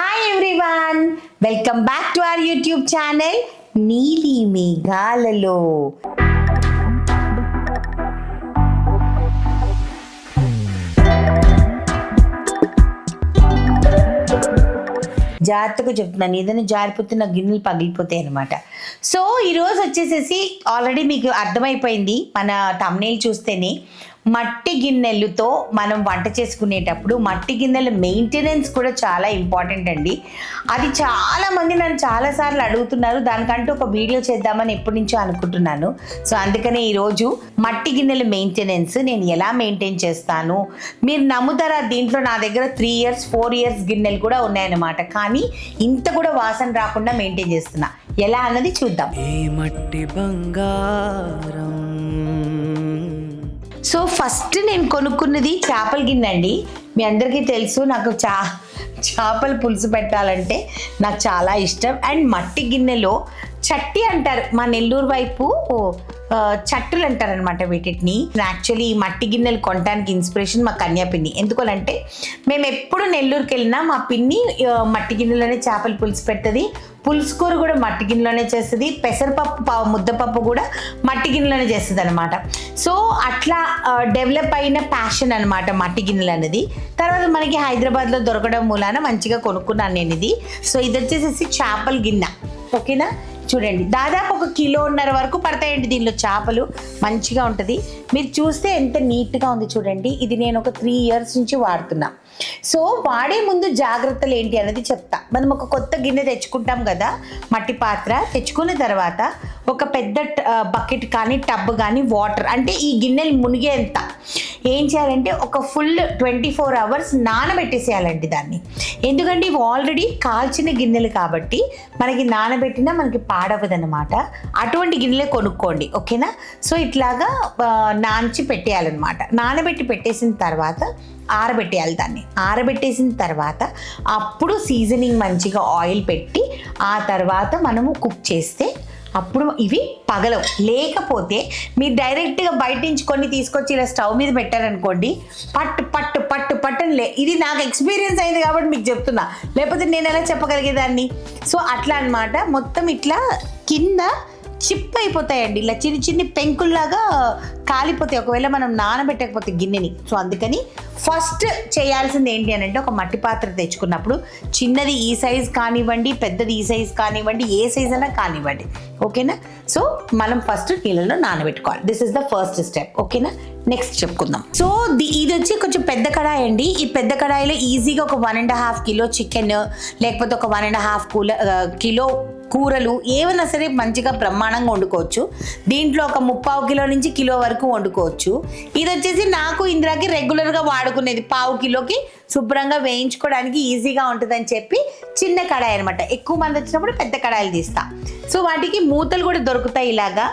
Hi everyone, welcome back to our YouTube channel నీలి మేఘాలలో. జాగ్రత్తగా చెప్తున్నాను, ఏదైనా జారిపోతే నా గిన్నెలు పగిలిపోతాయి అనమాట. సో ఈరోజు వచ్చేసేసి ఆల్రెడీ మీకు అర్థమైపోయింది మన థంబ్నెయిల్ చూస్తేనే, మట్టి గిన్నెలతో మనం వంట చేసుకునేటప్పుడు మట్టి గిన్నెల మెయింటెనెన్స్ కూడా చాలా ఇంపార్టెంట్ అండి. అది చాలామంది నన్ను చాలాసార్లు అడుగుతున్నారు, దానికంటూ ఒక వీడియో చేద్దామని ఎప్పటి నుంచో అనుకుంటున్నాను. సో అందుకనే ఈరోజు మట్టి గిన్నెల మెయింటెనెన్స్ నేను ఎలా మెయింటైన్ చేస్తాను, మీరు నమ్ముతారా, దీంట్లో నా దగ్గర 3 years 4 years గిన్నెలు కూడా ఉన్నాయన్నమాట. కానీ ఇంత కూడా వాసన రాకుండా మెయింటైన్ చేస్తున్నా. ఎలా అన్నది చూద్దాం. మట్టి బంగారం. సో ఫస్ట్ నేను కొనుక్కున్నది చేపల గిన్నె అండి. మీ అందరికీ తెలుసు నాకు చేపల పులుసు పెట్టాలంటే నాకు చాలా ఇష్టం. అండ్ మట్టి గిన్నెలో చట్టి అంటారు, మా నెల్లూరు వైపు చట్టులు అంటారనమాట వీటిని. యాక్చువల్లీ ఈ మట్టి గిన్నెలు కొనడానికి ఇన్స్పిరేషన్ మా కన్యా పిన్ని. ఎందుకంటే మేము ఎప్పుడు నెల్లూరుకి వెళ్ళినా మా పిన్ని మట్టి గిన్నెలోనే చేపల పులుసు పెడుతుంది, పులుసు కూర కూడా మట్టి గిన్నెలోనే చేస్తుంది, పెసరపప్పు ముద్దపప్పు కూడా మట్టి గిన్నెలోనే చేస్తుంది అనమాట. సో అట్లా డెవలప్ అయిన ప్యాషన్ అనమాట మట్టి గిన్నెలు అనేది. తర్వాత మనకి హైదరాబాద్లో దొరకడం మూలాన మంచిగా కొనుక్కున్నాను నేను ఇది. సో ఇది వచ్చేసేసి చేపల గిన్నె, ఓకేనా. చూడండి, దాదాపు 1.5 కిలో వరకు పడతాయండి దీనిలో చేపలు. మంచిగా ఉంటుంది. మీరు చూస్తే ఎంత నీట్గా ఉంది చూడండి. ఇది నేను ఒక 3 years నుంచి వాడుతున్నా. సో వాడే ముందు జాగ్రత్తలు ఏంటి అనేది చెప్తా. మనం ఒక కొత్త గిన్నె తెచ్చుకుంటాం కదా, మట్టి పాత్ర తెచ్చుకున్న తర్వాత ఒక పెద్ద బకెట్ కానీ టబ్ కానీ వాటర్, అంటే ఈ గిన్నెలు మునిగేంత ఏం చేయాలంటే ఒక ఫుల్ 24 hours నానబెట్టేసేయాలండి దాన్ని. ఎందుకంటే ఇవి ఆల్రెడీ కాల్చిన గిన్నెలు కాబట్టి మనకి నానబెట్టినా మనకి పాడవదనమాట. అటువంటి గిన్నెలే కొనుక్కోండి, ఓకేనా. సో ఇట్లాగా నాంచి పెట్టేయాలన్నమాట. నానబెట్టి పెట్టేసిన తర్వాత ఆరబెట్టేయాలి దాన్ని. ఆరబెట్టేసిన తర్వాత అప్పుడు సీజనింగ్ మంచిగా ఆయిల్ పెట్టి ఆ తర్వాత మనము కుక్ చేస్తే అప్పుడు ఇవి పగలవు. లేకపోతే మీరు డైరెక్ట్గా బయట నుంచి కొన్ని తీసుకొచ్చి ఇలా స్టవ్ మీద పెట్టారనుకోండి, పట్టు పట్టు పట్టు పట్టని ఇది నాకు ఎక్స్పీరియన్స్ అయింది కాబట్టి మీకు చెప్తున్నా, లేకపోతే నేను ఎలా చెప్పగలిగేదాన్ని. సో అట్లా అన్నమాట. మొత్తం ఇట్లా కింద చిప్ అయిపోతాయండి, ఇలా చిన్న చిన్న పెంకుల్లాగా కాలిపోతాయి ఒకవేళ మనం నానబెట్టకపోతే గిన్నెని. సో అందుకని ఫస్ట్ చేయాల్సింది ఏంటి అని అంటే, ఒక మట్టి పాత్ర తెచ్చుకున్నప్పుడు చిన్నది ఈ సైజ్ కానివ్వండి, పెద్దది ఈ సైజ్ కానివ్వండి, ఏ సైజ్ అయినా కానివ్వండి, ఓకేనా. సో మనం ఫస్ట్ నీళ్ళలో నానబెట్టుకోవాలి. This is the first step, ఓకేనా. నెక్స్ట్ చెప్పుకుందాం. సో ఇది వచ్చి కొంచెం పెద్ద కడాయి అండి. ఈ పెద్ద కడాయిలో ఈజీగా ఒక 1.5 kilo చికెన్, లేకపోతే ఒక 1.5 kilo కూరలు ఏమైనా సరే మంచిగా బ్రహ్మాండంగా వండుకోవచ్చు. దీంట్లో ఒక 3/4 kilo నుంచి కిలో వరకు వండుకోవచ్చు. ఇది వచ్చేసి నాకు ఇందిరాకి రెగ్యులర్గా వాడుకునేది 1/4 kiloకి శుభ్రంగా వేయించుకోవడానికి ఈజీగా ఉంటుందని చెప్పి చిన్న కడాయి అనమాట. ఎక్కువ మంది వచ్చినప్పుడు పెద్ద కడాయిలు తీస్తా. సో వాటికి మూతలు కూడా దొరుకుతాయి ఇలాగా,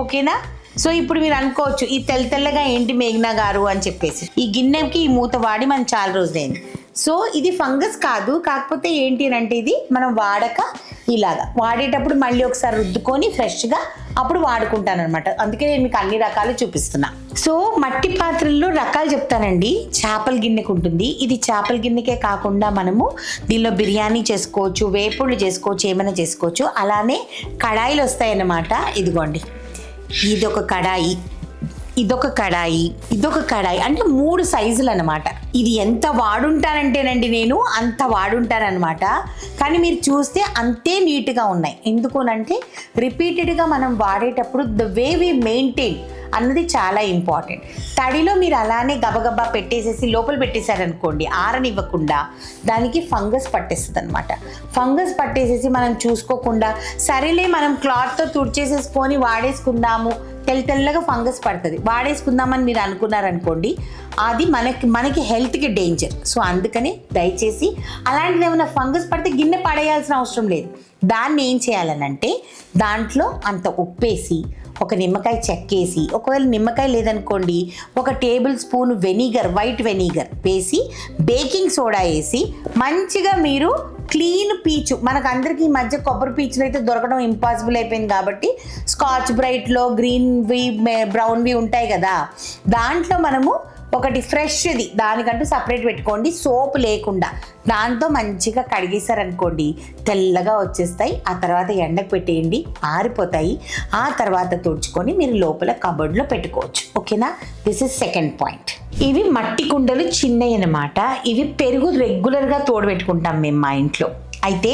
ఓకేనా. సో ఇప్పుడు మీరు అనుకోవచ్చు, ఈ తెల్లగా ఏంటి మేఘ్నా గారు అని చెప్పేసి. ఈ గిన్నెకి ఈ మూత వాడి మనం చాలా రోజులైంది. సో ఇది ఫంగస్ కాదు, కాకపోతే ఏంటి అంటే ఇది మనం ఇలాగా వాడేటప్పుడు మళ్ళీ ఒకసారి రుద్దుకొని ఫ్రెష్గా అప్పుడు వాడుకుంటాను అనమాట. అందుకే నేను మీకు అన్ని రకాలు చూపిస్తున్నా. సో మట్టి పాత్రల్లో రకాలు చెప్తానండి. చేపల గిన్నెకు ఉంటుంది. ఇది చేపల గిన్నెకే కాకుండా మనము దీనిలో బిర్యానీ చేసుకోవచ్చు, వేపుళ్ళు చేసుకోవచ్చు, ఏమైనా చేసుకోవచ్చు. అలానే కడాయిలు వస్తాయన్నమాట. ఇదిగోండి, ఇదొక కడాయి, ఇదొక కడాయి, ఇదొక కడాయి, అంటే 3 సైజులు అనమాట. ఇది ఎంత వాడుంటానంటేనండి నేను అంత వాడుంటానమాట. కానీ మీరు చూస్తే అంతే నీట్గా ఉన్నాయి. ఎందుకునంటే రిపీటెడ్గా మనం వాడేటప్పుడు ద వే వి మెయింటైన్ అన్నది చాలా ఇంపార్టెంట్. తడిలో మీరు అలానే గబగబా పెట్టేసేసి లోపల పెట్టేశారనుకోండి, ఆరనివ్వకుండా దానికి ఫంగస్ పట్టేస్తుంది అనమాట. ఫంగస్ పట్టేసేసి మనం చూసుకోకుండా సరేలే మనం క్లాత్తో తుడిచేసేసుకొని వాడేసుకుందాము, తెల్లగా ఫంగస్ పడుతుంది, వాడేసుకుందామని మీరు అనుకున్నారనుకోండి, అది మనకి హెల్త్కి డేంజర్. సో అందుకని దయచేసి అలాంటిది ఏమైనా ఫంగస్ పడితే గిన్నె పడేయాల్సిన అవసరం లేదు. దాన్ని ఏం చేయాలనంటే దాంట్లో అంత ఉప్పేసి, ఒక నిమ్మకాయ చెక్కేసి, ఒకవేళ నిమ్మకాయ లేదనుకోండి 1 table spoon vinegar, white vinegar వేసి, బేకింగ్ సోడా వేసి మంచిగా మీరు క్లీన్ పీచు. మనకు అందరికీ ఈ మధ్య కొబ్బరి పీచులు అయితే దొరకడం ఇంపాసిబుల్ అయిపోయింది కాబట్టి స్కాచ్ బ్రైట్లో గ్రీన్వి బ్రౌన్వి ఉంటాయి కదా, దాంట్లో మనము ఒకటి ఫ్రెష్ది దానికంటూ సపరేట్ పెట్టుకోండి, సోప్ లేకుండా. దాంతో మంచిగా కడిగేశారనుకోండి తెల్లగా వచ్చేస్తాయి. ఆ తర్వాత ఎండకు పెట్టేయండి, ఆరిపోతాయి. ఆ తర్వాత తుడుచుకొని మీరు లోపల కబోర్డ్లో పెట్టుకోవచ్చు. ఓకేనా? This is second point. ఇవి మట్టి కుండలు చిన్నవి అన్నమాట. ఇవి పెరుగు రెగ్యులర్గా తోడబెట్టుకుంటాం మేము మా ఇంట్లో. అయితే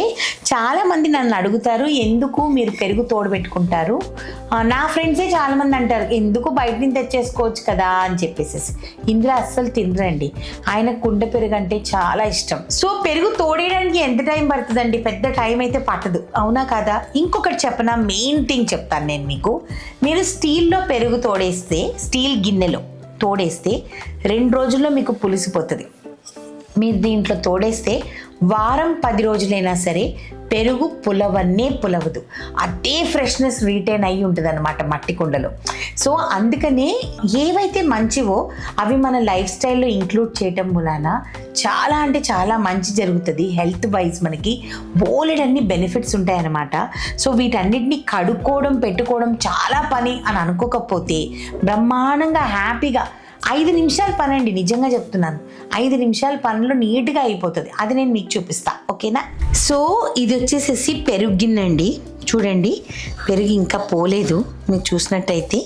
చాలామంది నన్ను అడుగుతారు, ఎందుకు మీరు పెరుగు తోడబెట్టుకుంటారు? నా ఫ్రెండ్సే చాలామంది అంటారు, ఎందుకు బయట నుంచి తెచ్చేసుకోవచ్చు కదా అని చెప్పేసి. ఇందులో అస్సలు తినరండి. ఆయన కుండ పెరుగు అంటే చాలా ఇష్టం. సో పెరుగు తోడేయడానికి ఎంత టైం పడుతుందండి? పెద్ద టైం అయితే పట్టదు, అవునా కదా? ఇంకొకటి చెప్పనా, మెయిన్ థింగ్ చెప్తాను నేను మీకు. మీరు స్టీల్లో పెరుగు తోడేస్తే, స్టీల్ గిన్నెలో తోడేస్తే 2 రోజుల్లో మీకు పులిసిపోతుంది. మీరు దీంట్లో తోడేస్తే వారం 10 రోజులైనా సరే పెరుగు పులవదు. అదే ఫ్రెష్నెస్ రీటైన్ అయ్యి ఉంటుంది అనమాట మట్టి కుండలో. సో అందుకనే ఏవైతే మంచివో అవి మన లైఫ్ స్టైల్లో ఇంక్లూడ్ చేయటం వలన చాలా అంటే చాలా మంచి జరుగుతుంది. హెల్త్ వైజ్ మనకి బోలెడన్ని బెనిఫిట్స్ ఉంటాయన్నమాట. సో వీటన్నిటిని కడుక్కోవడం పెట్టుకోవడం చాలా పని అని అనుకోకపోతే బ్రహ్మాండంగా హ్యాపీగా 5 నిమిషాల పని అండి, నిజంగా చెప్తున్నాను. 5 నిమిషాల పనిలో నీట్గా అయిపోతుంది. అది నేను మీకు చూపిస్తా, ఓకేనా? సో ఇది వచ్చేసేసి పెరుగు గిన్నె అండి. చూడండి, పెరుగు ఇంకా పోలేదు మీకు చూసినట్టయితే.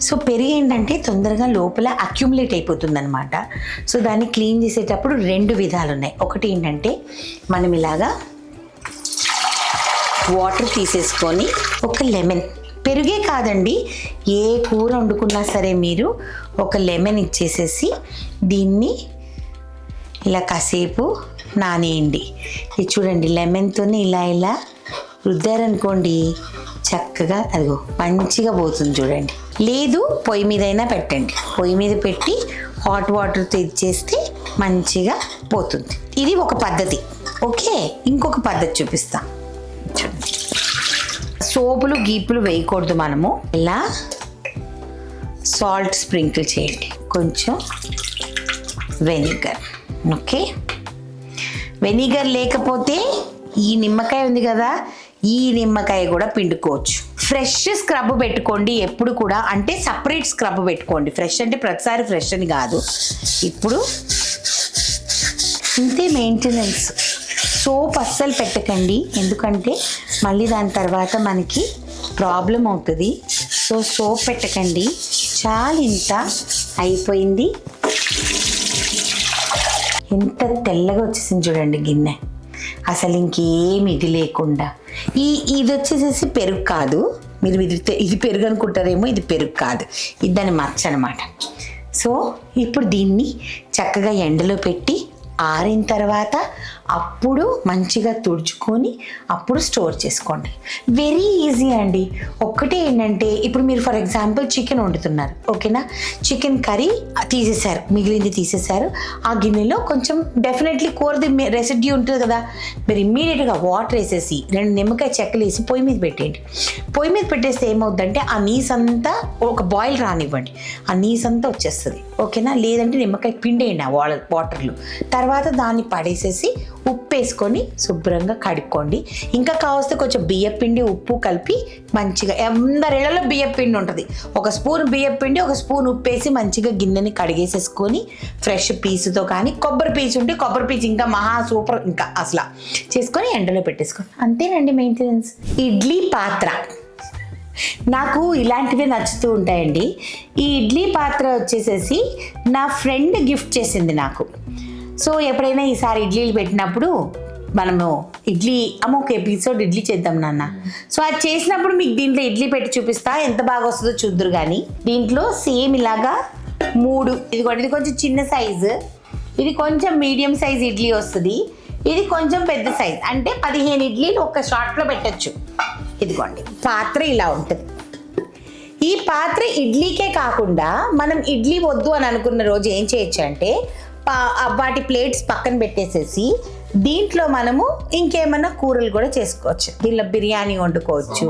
సో పెరుగు ఏంటంటే తొందరగా లోపల అక్యుములేట్ అయిపోతుంది అనమాట. సో దాన్ని క్లీన్ చేసేటప్పుడు 2 విధాలు ఉన్నాయి. ఒకటి ఏంటంటే మనం ఇలాగా వాటర్ తీసేసుకొని ఒక లెమన్, పెరుగే కాదండి ఏ కూర వండుకున్నా సరే మీరు ఒక లెమన్ ఇచ్చేసేసి దీన్ని ఇలా కాసేపు నానేయండి. ఇది చూడండి, లెమన్తో ఇలా రుద్దారనుకోండి చక్కగా అదిగో మంచిగా పోతుంది చూడండి. లేదు పొయ్యి మీదైనా పెట్టండి, పొయ్యి మీద పెట్టి హాట్ వాటర్తో ఇచ్చేస్తే మంచిగా పోతుంది. ఇది ఒక పద్ధతి. ఓకే, ఇంకొక పద్ధతి చూపిస్తా. సోపులు గీపులు వేయకూడదు మనము. ఇలా సాల్ట్ స్ప్రింకిల్ చేయండి, కొంచెం వెనిగర్. ఓకే, వెనిగర్ లేకపోతే ఈ నిమ్మకాయ ఉంది కదా, ఈ నిమ్మకాయ కూడా పిండుకోవచ్చు. ఫ్రెష్ స్క్రబ్ పెట్టుకోండి ఎప్పుడు కూడా, అంటే సపరేట్ స్క్రబ్ పెట్టుకోండి. ఫ్రెష్ అంటే ప్రతిసారి ఫ్రెష్ అని కాదు. ఇప్పుడు ఇంతే మెయింటెనెన్స్. సోప్ అస్సలు పెట్టకండి, ఎందుకంటే మళ్ళీ దాని తర్వాత మనకి ప్రాబ్లం అవుతుంది. సో సోప్ పెట్టకండి. చాలా ఇంత అయిపోయింది. ఎంత తెల్లగా వచ్చేసింది చూడండి గిన్నె, అసలు ఇంకేం ఇది లేకుండా. ఇది వచ్చేసేసి పెరుగు కాదు, మీరు ఇది పెరుగు అనుకుంటారేమో, ఇది పెరుగు కాదు, ఇది దాని మచ్చ అనమాట. సో ఇప్పుడు దీన్ని చక్కగా ఎండలో పెట్టి ఆరిన తర్వాత అప్పుడు మంచిగా తుడుచుకొని అప్పుడు స్టోర్ చేసుకోండి. వెరీ ఈజీ అండి. ఒక్కటే ఏంటంటే ఇప్పుడు మీరు ఫర్ ఎగ్జాంపుల్ చికెన్ వండుతున్నారు, ఓకేనా? చికెన్ కర్రీ తీసేశారు, మిగిలింది తీసేశారు. ఆ గిన్నెలో కొంచెం డెఫినెట్లీ కూరది రెసిడ్యూ ఉంటుంది కదా, మీరు ఇమ్మీడియట్గా వాటర్ వేసేసి 2 నిమ్మకాయ చెక్కలు వేసి పొయ్యి మీద పెట్టేయండి. పొయ్యి మీద పెట్టేస్తే ఏమవుతుందంటే ఆ నీసంతా ఒక బాయిల్ రానివ్వండి, ఆ నీసంతా వచ్చేస్తుంది, ఓకేనా? లేదంటే నిమ్మకాయ పిండేయండి ఆ వాటర్లో. తర్వాత దాన్ని పడేసేసి ఉప్పు వేసుకొని శుభ్రంగా కడుక్కోండి. ఇంకా కావస్తే కొంచెం బియ్యపిండి ఉప్పు కలిపి మంచిగా, అందరిళ్ళలో బియ్యపిండి ఉంటుంది, 1 స్పూన్ బియ్యపిండి 1 స్పూన్ ఉప్పు వేసి మంచిగా గిన్నెని కడిగేసేసుకొని ఫ్రెష్ పీసుతో కానీ కొబ్బరి పీచు ఉంటే కొబ్బరి పీచు ఇంకా మహా సూపర్, ఇంకా అసలు చేసుకొని ఎండలో పెట్టేసుకోండి. అంతేనండి మెయింటెనెన్స్. ఇడ్లీ పాత్ర నాకు ఇలాంటివే నచ్చుతూ ఉంటాయండి. ఈ ఇడ్లీ పాత్ర వచ్చేసేసి నా ఫ్రెండ్ గిఫ్ట్ చేసింది నాకు. సో ఎప్పుడైనా ఈసారి ఇడ్లీలు పెట్టినప్పుడు మనము ఒక ఎపిసోడ్ ఇడ్లీ చేద్దాం నాన్న. సో అది చేసినప్పుడు మీకు దీంట్లో ఇడ్లీ పెట్టి చూపిస్తా, ఎంత బాగా వస్తుందో చూద్దురు. కానీ దీంట్లో సేమ్ ఇలాగా 3, ఇది కొంచెం చిన్న సైజు, ఇది కొంచెం మీడియం సైజ్ ఇడ్లీ వస్తుంది, ఇది కొంచెం పెద్ద సైజ్, అంటే 15 ఇడ్లీలు ఒక షాట్లో పెట్టచ్చు. ఇదిగోండి పాత్ర ఇలా ఉంటుంది. ఈ పాత్ర ఇడ్లీకే కాకుండా మనం ఇడ్లీ వద్దు అని అనుకున్న రోజు ఏం చేయొచ్చు అంటే వాటి ప్లేట్స్ పక్కన పెట్టేసేసి దీంట్లో మనము ఇంకేమన్నా కూరలు కూడా చేసుకోవచ్చు. దీనిలో బిర్యానీ వండుకోవచ్చు,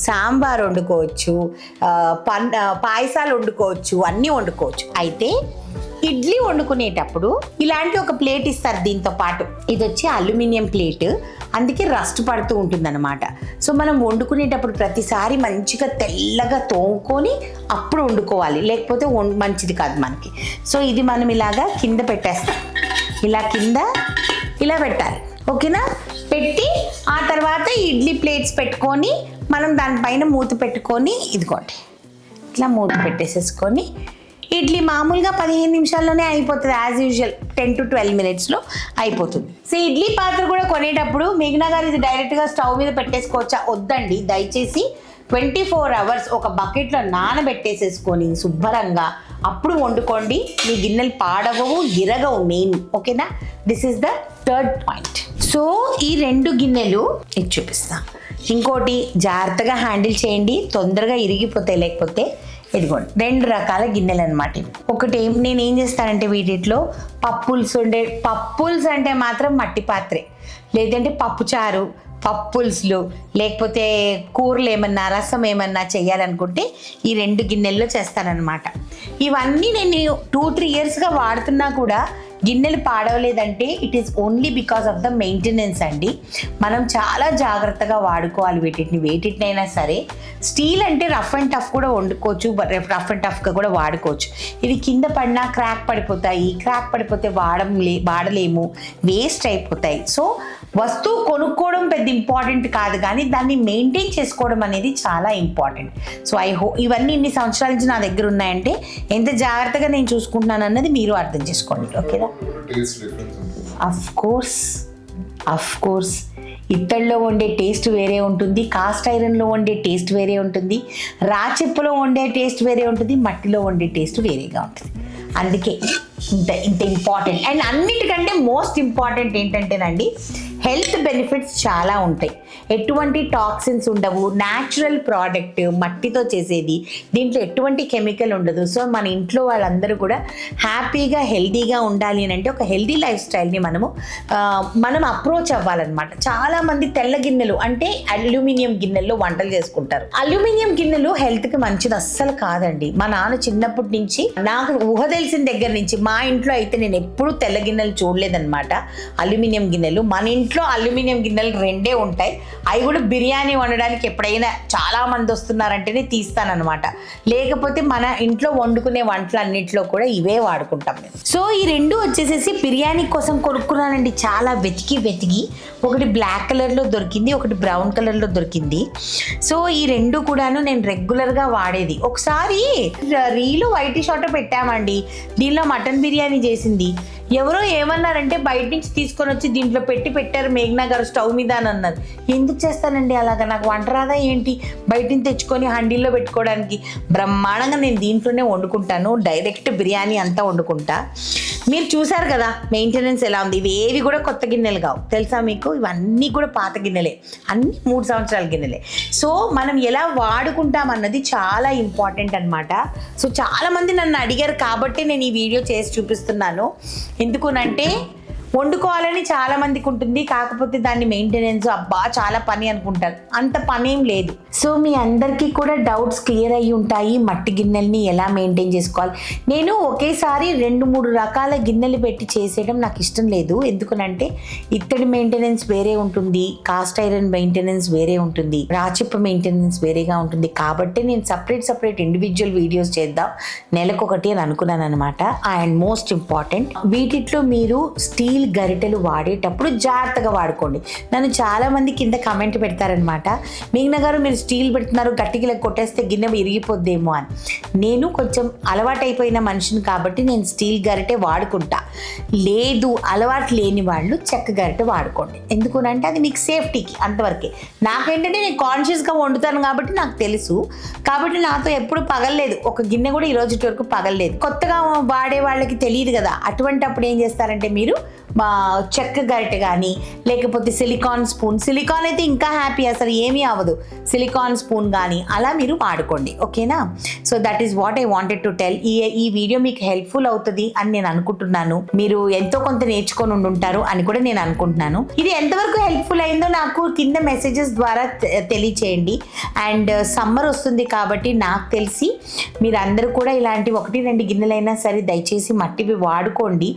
సాంబార్ వండుకోవచ్చు, పాయసాలు వండుకోవచ్చు, అన్నీ వండుకోవచ్చు. అయితే ఇడ్లీ వండుకునేటప్పుడు ఇలాంటి ఒక ప్లేట్ ఇస్తారు దీంతో పాటు. ఇది వచ్చి అల్యూమినియం ప్లేట్, అందుకే రస్ట్ పడుతూ ఉంటుందన్నమాట. సో మనం వండుకునేటప్పుడు ప్రతిసారి మంచిగా తెల్లగా తోముకొని అప్పుడు వండుకోవాలి, లేకపోతే మంచిది కాదు మనకి. సో ఇది మనం ఇలాగా కింద పెట్టేస్తాం, ఇలా కింద ఇలా పెట్టాలి. ఓకేనా? పెట్టి ఆ తర్వాత ఇడ్లీ ప్లేట్స్ పెట్టుకొని మనం దానిపైన మూత పెట్టుకొని ఇదిగోండి ఇట్లా మూత పెట్టేసేసుకొని ఇడ్లీ మామూలుగా 15 నిమిషాల్లోనే అయిపోతుంది. యాజ్ యూజువల్ 10 to 12 మినిట్స్లో అయిపోతుంది. సో ఇడ్లీ పాత్ర కూడా కొనేటప్పుడు మేఘనా గారు ఇది డైరెక్ట్గా స్టవ్ మీద పెట్టేసుకోవచ్చా? వద్దండి, దయచేసి 24 hours ఒక బకెట్లో నానబెట్టేసేసుకొని శుభ్రంగా అప్పుడు వండుకోండి. మీ గిన్నెలు పాడవవు, ఇరగవు మెయిన్. ఓకేనా? This is the third point. So ఈ 2 గిన్నెలు ఇది చూపిస్తా. ఇంకోటి జాగ్రత్తగా హ్యాండిల్ చేయండి, తొందరగా ఇరిగిపోతాయి. లేకపోతే ఇదిగోండి 2 రకాల గిన్నెలు అనమాట. ఒకటి నేను ఏం చేస్తానంటే వీటిలో పప్పుల్స్ అంటే మాత్రం మట్టి పాత్రే, లేదంటే పప్పుచారు, పప్పుల్స్లు, లేకపోతే కూరలు ఏమన్నా రసం ఏమన్నా చేయాలనుకుంటే ఈ 2 గిన్నెల్లో చేస్తానన్నమాట. ఇవన్నీ నేను 2-3 yearsగా వాడుతున్నా కూడా గిన్నెలు పాడవలేదంటే it is only because of the maintenance అండి. మనం చాలా జాగ్రత్తగా వాడుకోవాలి వేటినైనా సరే. స్టీల్ అంటే రఫ్ అండ్ టఫ్ కూడా వండుకోవచ్చు, రఫ్ అండ్ టఫ్గా కూడా వాడుకోవచ్చు. ఇవి కింద పడినా క్రాక్ పడిపోతాయి, క్రాక్ పడిపోతే వాడలేము, వేస్ట్ అయిపోతాయి. సో వస్తువు కొనుక్కోవడం పెద్ద ఇంపార్టెంట్ కాదు, కానీ దాన్ని మెయింటైన్ చేసుకోవడం అనేది చాలా ఇంపార్టెంట్. సో ఇవన్నీ ఇన్ని సంవత్సరాల నుంచి నా దగ్గర ఉన్నాయంటే ఎంత జాగ్రత్తగా నేను చూసుకుంటున్నాను అన్నది మీరు అర్థం చేసుకోండి. ఓకేనా? అఫ్ కోర్స్ ఇత్తడిలో వండే టేస్ట్ వేరే ఉంటుంది, కాస్ట్ ఐరన్లో వండే టేస్ట్ వేరే ఉంటుంది, రాచెప్పులో వండే టేస్ట్ వేరే ఉంటుంది, మట్టిలో వండే టేస్ట్ వేరేగా ఉంటుంది. అందుకే ఇంత ఇంపార్టెంట్. అండ్ అన్నిటికంటే మోస్ట్ ఇంపార్టెంట్ ఏంటంటేనండి, హెల్త్ బెనిఫిట్స్ చాలా ఉంటాయి. ఎటువంటి టాక్సిన్స్ ఉండవు, న్యాచురల్ ప్రోడక్ట్, మట్టితో చేసేది, దీంట్లో ఎటువంటి కెమికల్ ఉండదు. సో మన ఇంట్లో వాళ్ళందరూ కూడా హ్యాపీగా హెల్తీగా ఉండాలి అని అంటే ఒక హెల్తీ లైఫ్ స్టైల్ని మనం అప్రోచ్ అవ్వాలన్నమాట. చాలామంది తెల్ల గిన్నెలు అంటే అల్యూమినియం గిన్నెల్లో వంటలు చేసుకుంటారు. అల్యూమినియం గిన్నెలు హెల్త్కి మంచిది అస్సలు కాదండి. మా నాన్న చిన్నప్పటి నుంచి, నాకు ఊహ తెలిసిన దగ్గర నుంచి, మా ఇంట్లో అయితే నేను ఎప్పుడూ తెల్ల గిన్నెలు చూడలేదన్నమాట. అల్యూమినియం గిన్నెలు మన ఇంట్లో అల్యూమినియం గిన్నెలు 2 ఉంటాయి. అవి కూడా బిర్యానీ వండడానికి ఎప్పుడైనా చాలా మంది వస్తున్నారంటేనే తీస్తానన్నమాట. లేకపోతే మన ఇంట్లో వండుకునే వంటలన్నింటిలో కూడా ఇవే వాడుకుంటాం మేము. సో ఈ 2 వచ్చేసేసి బిర్యానీ కోసం కొనుక్కున్నానండి. చాలా వెతికి ఒకటి బ్లాక్ కలర్లో దొరికింది, ఒకటి బ్రౌన్ కలర్లో దొరికింది. సో ఈ 2 కూడాను నేను రెగ్యులర్గా వాడేది. ఒకసారి రీలు వైట్ షార్ట్ పెట్టామండి, దీనిలో మటన్ బిర్యానీ చేసింది. ఎవరో ఏమన్నారంటే బయట నుంచి తీసుకొని వచ్చి దీంట్లో పెట్టారు మేఘనా గారు స్టవ్ మీద అని అన్నారు. ఎందుకు చేస్తానండి అలాగా? నాకు వంట రాదా ఏంటి? బయట నుంచి తెచ్చుకొని హండీల్లో పెట్టుకోవడానికి. బ్రహ్మాండంగా నేను దీంట్లోనే వండుకుంటాను, డైరెక్ట్ బిర్యానీ అంతా వండుకుంటా. మీరు చూసారు కదా మెయింటెనెన్స్ ఎలా ఉంది. ఇవి ఏవి కూడా కొత్త గిన్నెలు కావు, తెలుసా మీకు? ఇవన్నీ కూడా పాత గిన్నెలే, అన్ని 3 సంవత్సరాల గిన్నెలే. సో మనం ఎలా వాడుకుంటాం అన్నది చాలా ఇంపార్టెంట్ అనమాట. సో చాలామంది నన్ను అడిగారు కాబట్టి నేను ఈ వీడియో చేసి చూపిస్తున్నాను. ఎందుకునంటే వండుకోవాలని చాలా మందికి ఉంటుంది, కాకపోతే దాన్ని మెయింటెనెన్స్ చాలా పని అనుకుంటారు. అంత పని ఏం లేదు. సో మీ అందరికీ కూడా డౌట్స్ క్లియర్ అయ్యి ఉంటాయి, మట్టి గిన్నెల్ని ఎలా మెయింటైన్ చేసుకోవాలి. నేను ఒకేసారి 2-3 రకాల గిన్నెలు పెట్టి చేసేయడం నాకు ఇష్టం లేదు. ఎందుకనంటే ఇత్తడి మెయింటెనెన్స్ వేరే ఉంటుంది, కాస్ట్ ఐరన్ మెయింటెనెన్స్ వేరే ఉంటుంది, రాచెప్ప మెయింటెనెన్స్ వేరేగా ఉంటుంది. కాబట్టి నేను సపరేట్ ఇండివిజువల్ వీడియోస్ చేద్దాం నెలకొకటి అని అనుకున్నాను అనమాట. అండ్ మోస్ట్ ఇంపార్టెంట్, వీటిలో మీరు స్టీల్ గరిటెలు వాడేటప్పుడు జాగ్రత్తగా వాడుకోండి. నన్ను చాలా మంది కింద కమెంట్ పెడతారనమాట, మేఘనా గారు మీరు స్టీల్ పెడుతున్నారు, గట్టిగా కొట్టేస్తే గిన్నె ఇరిగిపోద్దేమో అని. నేను కొంచెం అలవాటైపోయిన మనిషిని కాబట్టి నేను స్టీల్ గరిటె వాడుకుంటా. లేదు అలవాటు లేని వాళ్ళు చెక్క గరిటె వాడుకోండి. ఎందుకునంటే అది మీకు సేఫ్టీకి అంతవరకే. నాకేంటంటే నేను కాన్షియస్గా వండుతాను కాబట్టి నాకు తెలుసు, కాబట్టి నాతో ఎప్పుడు పగలలేదు, ఒక గిన్నె కూడా ఈ రోజు వరకు పగలలేదు. కొత్తగా వాడే వాళ్ళకి తెలియదు కదా, అటువంటి అప్పుడు ఏం చేస్తారంటే మీరు చెక్క గరిటె కానీ లేకపోతే సిలికాన్ స్పూన్, సిలికాన్ అయితే ఇంకా హ్యాపీ, అసలు ఏమీ అవ్వదు. సిలికాన్ స్పూన్ కానీ అలా మీరు వాడుకోండి, ఓకేనా? So that is what I wanted to tell. ఈ వీడియో మీకు హెల్ప్ఫుల్ అవుతుంది అని నేను అనుకుంటున్నాను. మీరు ఎంతో కొంత నేర్చుకొని ఉండుంటారు అని కూడా నేను అనుకుంటున్నాను. ఇది ఎంతవరకు హెల్ప్ఫుల్ అయిందో నాకు కింద మెసేజెస్ ద్వారా తెలియచేయండి. అండ్ సమ్మర్ వస్తుంది కాబట్టి నాకు తెలిసి మీరందరూ కూడా ఇలాంటి 1-2 గిన్నెలైనా సరే దయచేసి మట్టివి వాడుకోండి.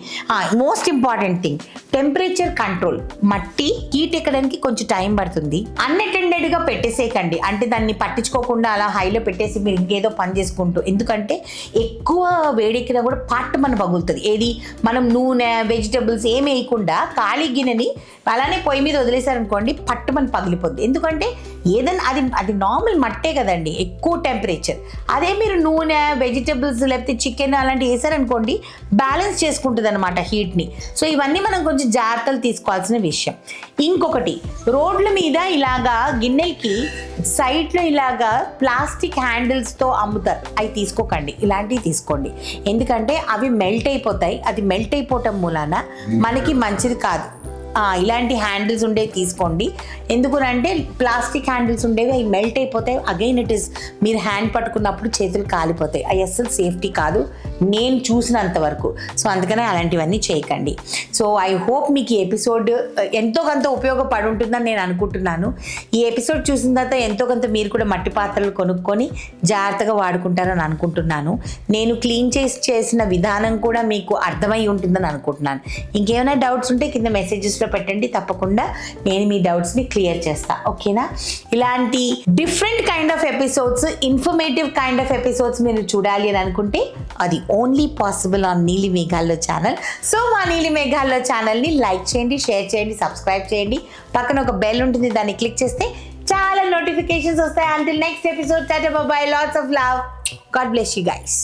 Most important thing, temperature control. మట్టి హీట్ ఎక్కడానికి కొంచెం టైం పడుతుంది. అన్అటెండెడ్గా పెట్టేసేయకండి, అంటే దాన్ని పట్టించుకోకుండా అలా హైలో పెట్టేసి మీరు ఇంకేదో పని చేసుకుంటూ, ఎందుకంటే ఎక్కువ వేడెక్కినా కూడా పట్టు మన పగులుతుంది. ఏది మనం నూనె వెజిటబుల్స్ ఏమి వేయకుండా ఖాళీ గిన్నెని అలానే పొయ్యి మీద వదిలేసారనుకోండి పట్టు మన పగిలిపోద్ది. ఎందుకంటే ఏదైనా అది నార్మల్ మట్టే కదండి, ఎక్కువ టెంపరేచర్. అదే మీరు నూనె వెజిటబుల్స్ లేకపోతే చికెన్ అలాంటివి వేసారనుకోండి బ్యాలెన్స్ చేసుకుంటుంది అనమాట హీట్ని. సో ఇవన్నీ మనం కొంచెం జాగ్రత్తలు తీసుకోవాల్సిన విషయం. ఇంకొకటి, రోడ్ల మీద ఇలాగా గిన్నెలకి సైడ్లో ఇలాగా ప్లాస్టిక్ హ్యాండిల్స్తో అమ్ముతారు, అవి తీసుకోకండి, ఇలాంటివి తీసుకోండి. ఎందుకంటే అవి మెల్ట్ అయిపోతాయి, అది మెల్ట్ అయిపోవటం మూలాన మనకి మంచిది కాదు. ఇలాంటి హ్యాండిల్స్ ఉండేవి తీసుకోండి. ఎందుకంటే ప్లాస్టిక్ హ్యాండిల్స్ ఉండేవి అవి మెల్ట్ అయిపోతాయి, అగైన్ ఇట్ ఈస్ మీరు హ్యాండ్ పట్టుకున్నప్పుడు చేతులు కాలిపోతాయి, అవి అస్సలు సేఫ్టీ కాదు నేను చూసినంత వరకు. సో అందుకనే అలాంటివన్నీ చేయకండి. సో ఐ హోప్ మీకు ఈ ఎపిసోడ్ ఎంతో కొంత ఉపయోగపడి ఉంటుందని నేను అనుకుంటున్నాను. ఈ ఎపిసోడ్ చూసిన తర్వాత ఎంతో కొంత మీరు కూడా మట్టి పాత్రలు కొనుక్కొని జాగ్రత్తగా వాడుకుంటారని అనుకుంటున్నాను. నేను క్లీన్ చేసిన విధానం కూడా మీకు అర్థమై ఉంటుందని అనుకుంటున్నాను. ఇంకేమైనా డౌట్స్ ఉంటే కింద మెసేజెస్లో పెట్టండి, తప్పకుండా నేను మీ డౌట్స్ని క్లియర్ చేస్తా, ఓకేనా? ఇలాంటి different kind of episodes, informative kind of episodes మీరు చూడాలి అని అనుకుంటే అది ఓన్లీ పాసిబుల్ ఆన్ నీలి మేఘాల్లో ఛానల్. సో మా నీలి మేఘాల్లో ఛానల్ని లైక్ చేయండి, షేర్ చేయండి, సబ్స్క్రైబ్ చేయండి. పక్కన ఒక బెల్ ఉంటుంది, దాన్ని క్లిక్ చేస్తే చాలా నోటిఫికేషన్స్ వస్తాయి. Until next episode, tata bye, lots of love, god bless you guys.